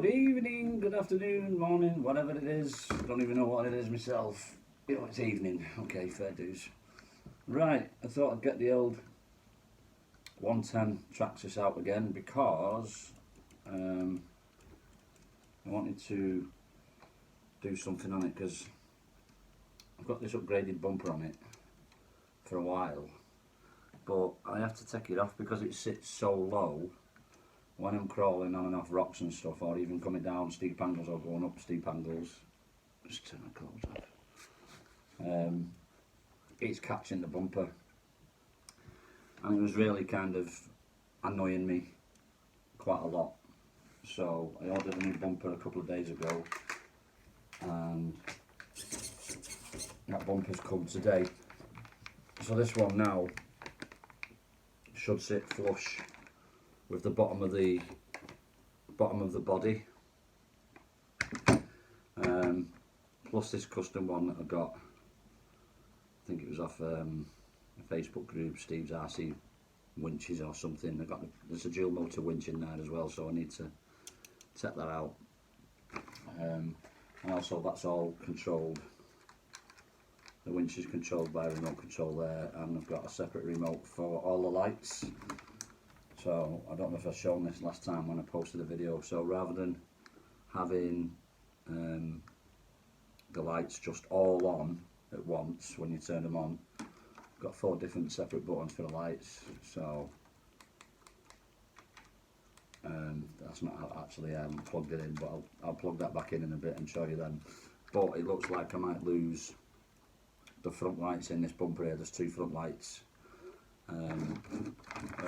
Good evening, good afternoon, morning, whatever it is. Don't even know what it is myself. You know, it's evening. Okay, fair dues. Right, I thought I'd get the old 110 Traxxas out again because I wanted to do something on it because I've got this upgraded bumper on it for a while, but I have to take it off because it sits so low when I'm crawling on and off rocks and stuff, or even coming down steep angles or going up steep angles. Just turn my clothes off. It's catching the bumper, and it was really kind of annoying me quite a lot. So I ordered a new bumper a couple of days ago, and that bumper's come today. So this one now should sit flush with the bottom of the body, plus this custom one that I got. I think it was off a Facebook group, Steve's RC winches or something. There's a dual motor winch in there as well, so I need to set that out. And also that's all controlled. The winch is controlled by remote control there, and I've got a separate remote for all the lights. So I don't know if I've shown this last time when I posted the video. So rather than having the lights just all on at once when you turn them on, I've got 4 different separate buttons for the lights. So that's not actually plugged it in, but I'll plug that back in a bit and show you then. But it looks like I might lose the front lights in this bumper here. There's 2 front lights.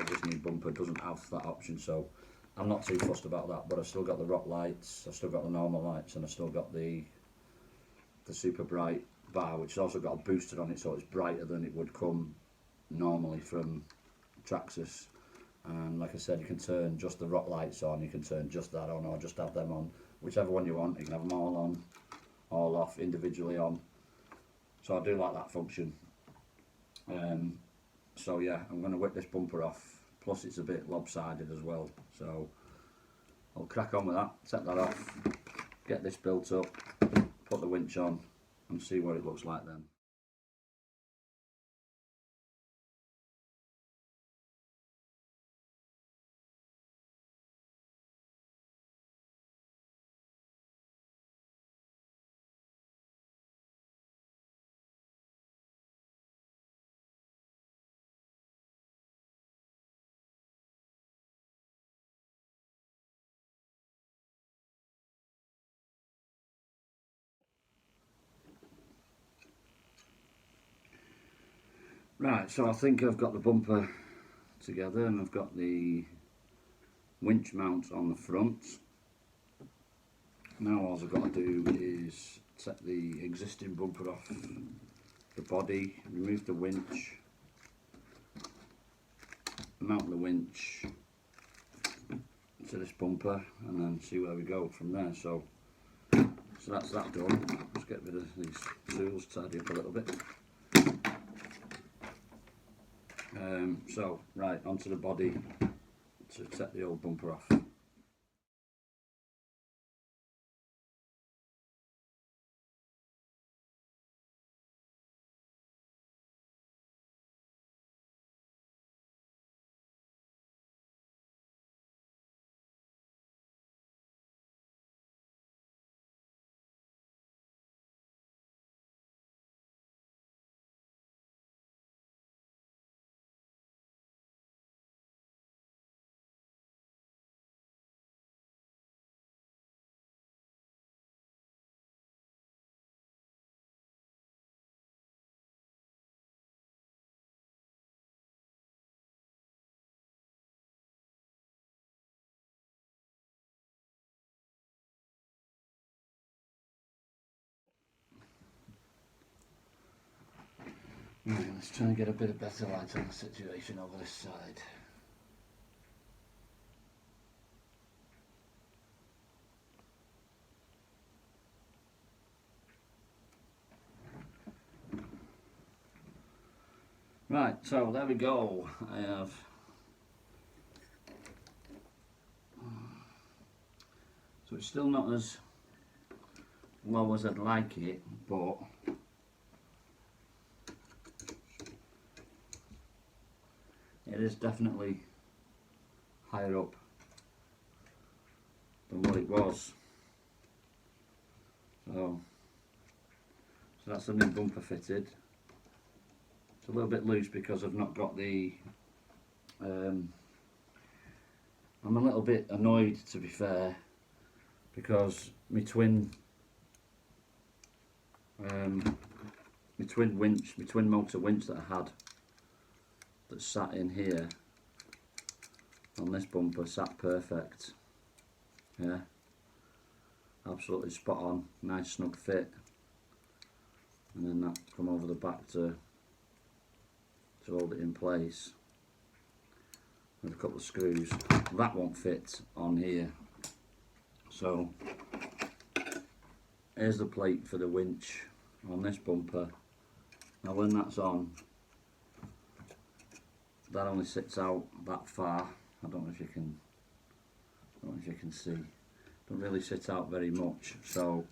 This new bumper doesn't have that option, so I'm not too fussed about that, but I've still got the rock lights, I've still got the normal lights, and I've still got the super bright bar, which has also got a booster on it, so it's brighter than it would come normally from Traxxas. And like I said, you can turn just the rock lights on, you can turn just that on, or just have them on, whichever one you want. You can have them all on, all off, individually on. So I do like that function. So yeah, I'm going to whip this bumper off, plus it's a bit lopsided as well, so I'll crack on with that, set that off, get this built up, put the winch on and see what it looks like then. Right, so I think I've got the bumper together and I've got the winch mount on the front. Now all I've got to do is take the existing bumper off the body, remove the winch, mount the winch to this bumper, and then see where we go from there. So that's that done. Let's get rid of these tools, tidy up a little bit. So right, onto the body to take the old bumper off. Right, let's try and get a bit of better light on the situation over this side. Right, so there we go. I have So it's still not as low as I'd like it, but it is definitely higher up than what it was. So that's the new bumper fitted. It's a little bit loose because I've not got the I'm a little bit annoyed, to be fair, because my twin motor winch that I had that sat in here on this bumper sat perfect. Yeah, absolutely spot on, nice snug fit, and then that come over the back to hold it in place with a couple of screws. That won't fit on here, so here's the plate for the winch on this bumper. Now when that's on, that only sits out that far. I don't know if you can see. Don't really sit out very much. So,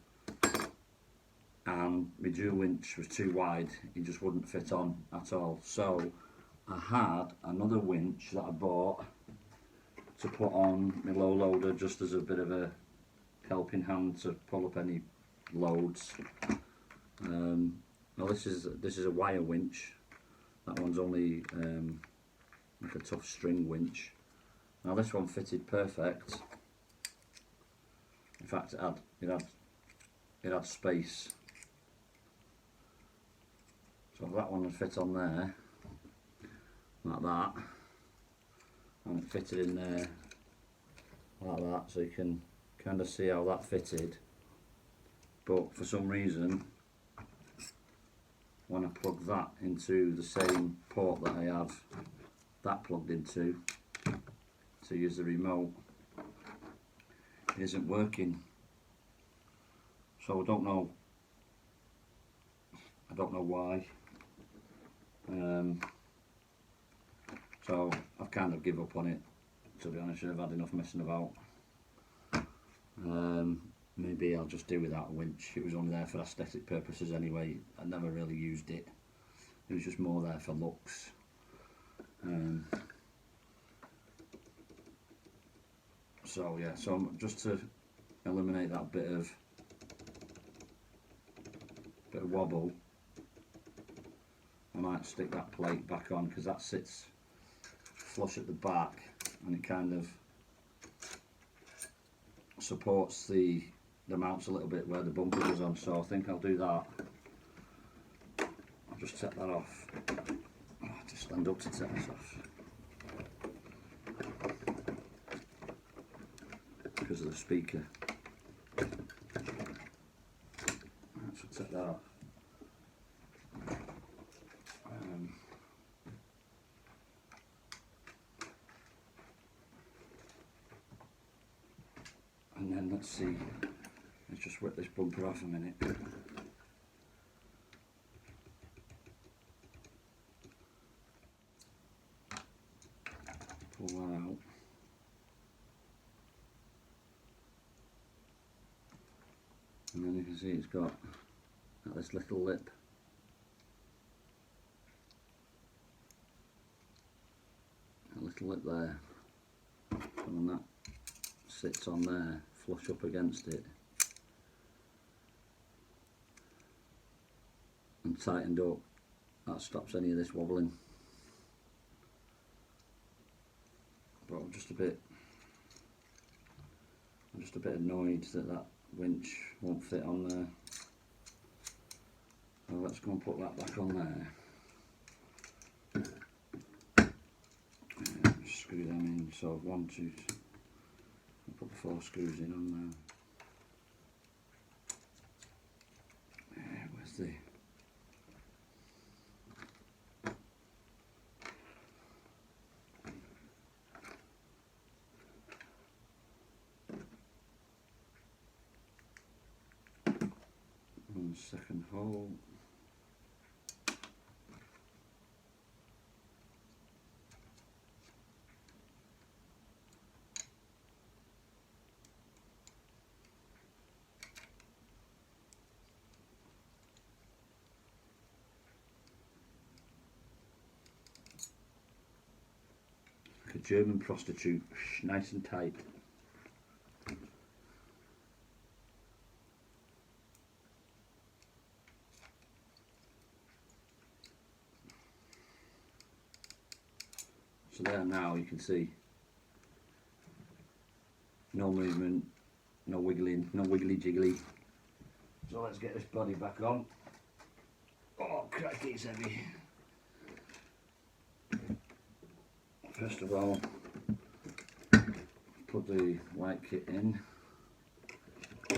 and my dual winch was too wide. It just wouldn't fit on at all. So I had another winch that I bought to put on my low loader, just as a bit of a helping hand to pull up any loads. Well, this is a wire winch. That one's only like a tough string winch. Now this one fitted perfect. In fact, it had space. So that one would fit on there like that, and it fitted in there like that, so you can kind of see how that fitted. But for some reason, when I plug that into the same port that I have that plugged into to use the remote, it isn't working. So I don't know why. So I've kind of give up on it, to be honest. I've had enough messing about. Maybe I'll just do without a winch. It was only there for aesthetic purposes anyway. I never really used it. It was just more there for looks. So yeah, so just to eliminate that bit of wobble, I might stick that plate back on, because that sits flush at the back and it kind of supports the mounts a little bit where the bumper goes on. So I think I'll do that. I'll just take that off. I have to stand up to take this off because of the speaker. So take that off. And then let's see, let's just whip this bumper off a minute. Pull that out. And then you can see it's got this little lip. A little lip there. And when that sits on there, flush up against it, and tightened up, that stops any of this wobbling. But I'm just a bit annoyed that winch won't fit on there. So let's go and put that back on there. Just screw them in. So 1, 2, I'll put the 4 screws in on there. Where's the... second hole. a German prostitute, nice and tight. So there now you can see no movement, no wiggling, no wiggly jiggly. So let's get this body back on. Oh crikey, it's heavy. First of all, put the white kit in. I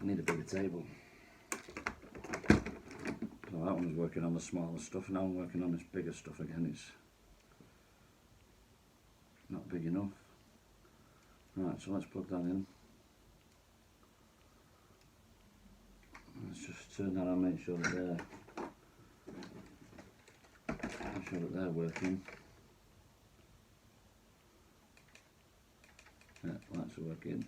need a bigger table. So that one was working on the smaller stuff, now I'm working on this bigger stuff again. It's not big enough. Right, so let's plug that in. Let's just turn that on, make sure that they're working. Yeah, that's working.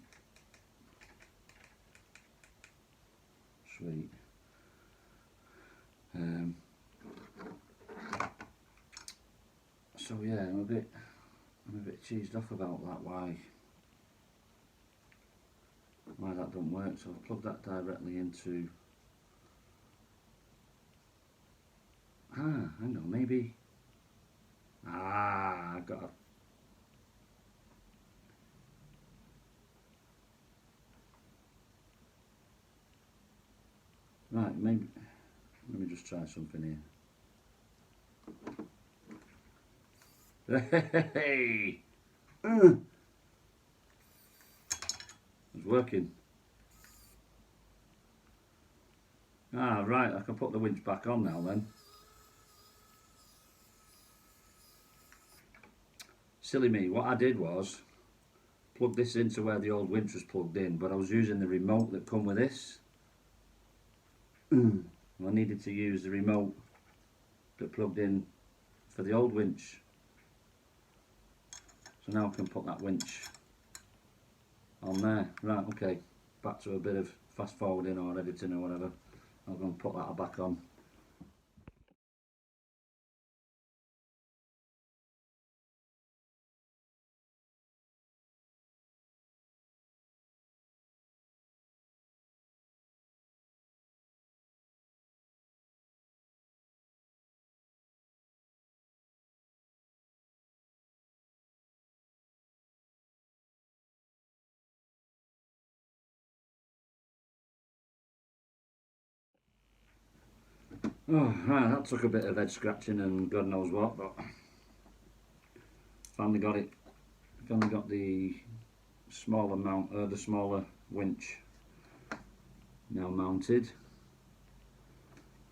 Sweet. So yeah, I'm a bit cheesed off about that. Why that don't work? So I've plugged that directly into. Hang on, maybe. I got a. Right, maybe. Let me just try something here. Hey! It's working. Right, I can put the winch back on now then. Silly me, what I did was plug this into where the old winch was plugged in, but I was using the remote that come with this. I needed to use the remote that plugged in for the old winch. So now I can put that winch on there. Right, okay, back to a bit of fast forwarding or editing or whatever. I'm going to put that back on. Oh, right, that took a bit of head scratching and God knows what, but finally got it. Finally got the smaller the smaller winch now mounted.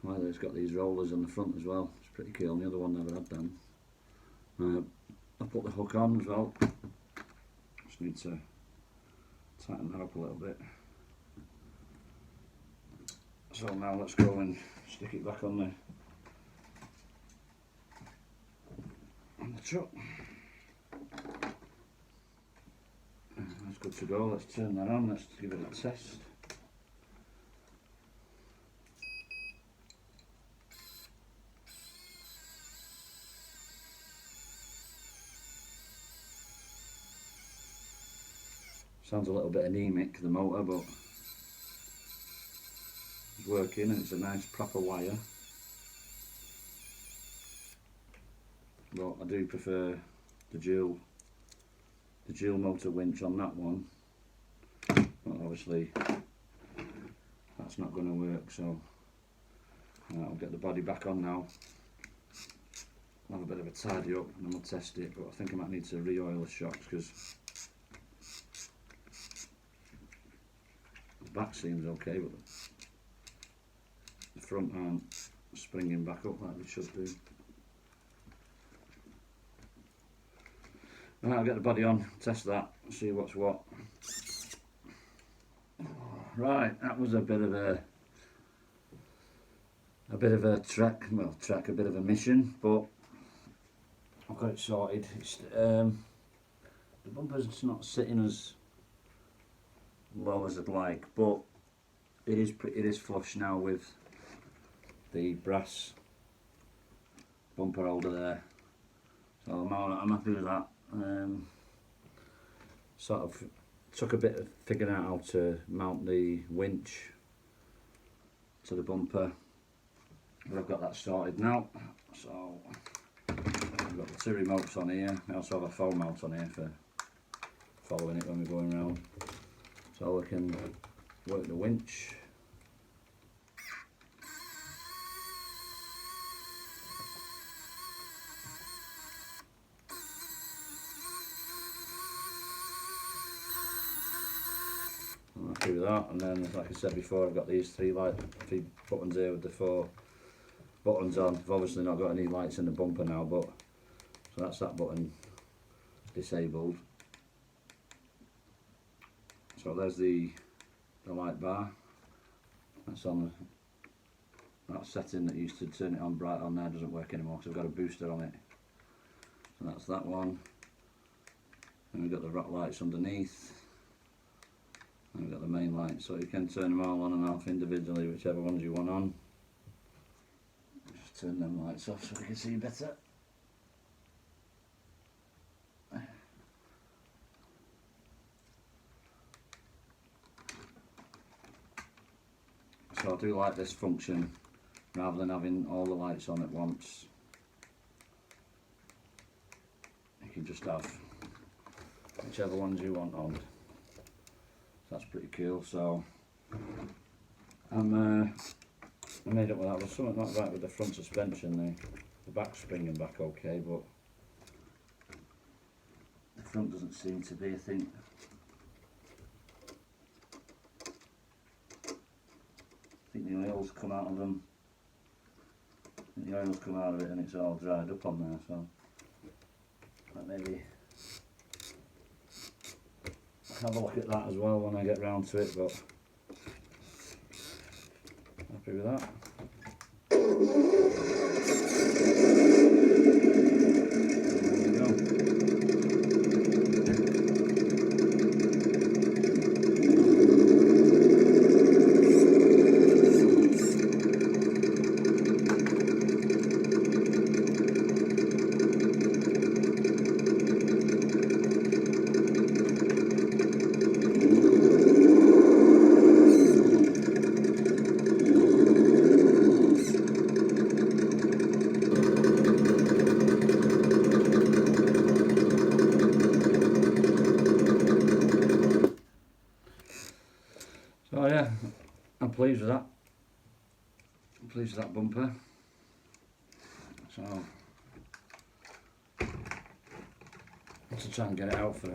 Well, it's got these rollers on the front as well. It's pretty cool. The other one never had them. I put the hook on as well. Just need to tighten that up a little bit. So now let's go and stick it back on the truck. That's good to go. Let's turn that on. Let's give it a test. Sounds a little bit anemic, the motor, but it's working and it's a nice proper wire. But I do prefer the dual motor winch on that one. But obviously that's not going to work, so I'll get the body back on now. I'll have a bit of a tidy up and then we'll test it, but I think I might need to re-oil the shocks because the back seems okay, but the front aren't springing back up like they should do. Right, I'll get the body on, test that, see what's what. Right, that was a bit of a trek, a bit of a mission, but I've got it sorted. It's, the bumper's not sitting as low as I'd like, but it is flush now with the brass bumper holder there. So I'm happy with that. Sort of took a bit of figuring out how to mount the winch to the bumper, but I've got that sorted now. So I've got the two remotes on here. I also have a phone mount on here for following it when we're going around, so we can work the winch. I'm happy with that, and then like I said before, I've got these three buttons here with the 4 buttons on. I've obviously not got any lights in the bumper now, but so that's that button disabled. So there's the light bar. That's on that setting that used to turn it on bright on there, doesn't work anymore because I've got a booster on it. So that's that one. And we've got the rock lights underneath. And we've got the main light, so you can turn them all on and off individually, whichever ones you want on. Just turn them lights off so we can see better. So I do like this function rather than having all the lights on at once. You can just have whichever ones you want on. That's pretty cool. So I made up with that. There's something not right with the front suspension. The back's springing back okay, but the front doesn't seem to be. I think the oil's come out of them. The oil's come out of it and it's all dried up on there. So maybe have a look at that as well when I get round to it, but happy with that. So yeah, I'm pleased with that. I'm pleased with that bumper. So to try and get it out for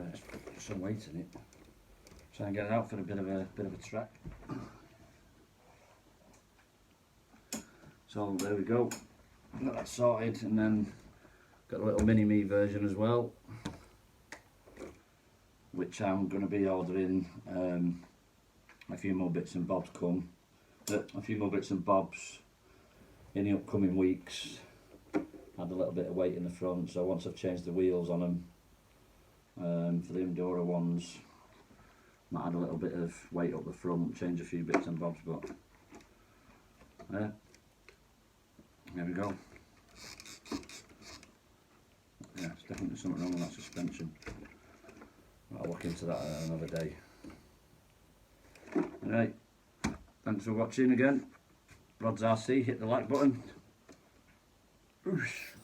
some weight in it. Try and get it out for a bit of a track. So there we go. Got that sorted, and then got a little mini me version as well, which I'm going to be ordering. A few more bits and bobs in the upcoming weeks. Add a little bit of weight in the front, so once I've changed the wheels on them for the Enduro ones, might add a little bit of weight up the front, change a few bits and bobs, but yeah, there we go. Yeah, there's definitely something wrong with that suspension. I'll look into that another day. Alright, thanks for watching again. Rods RC, hit the like button. Oosh.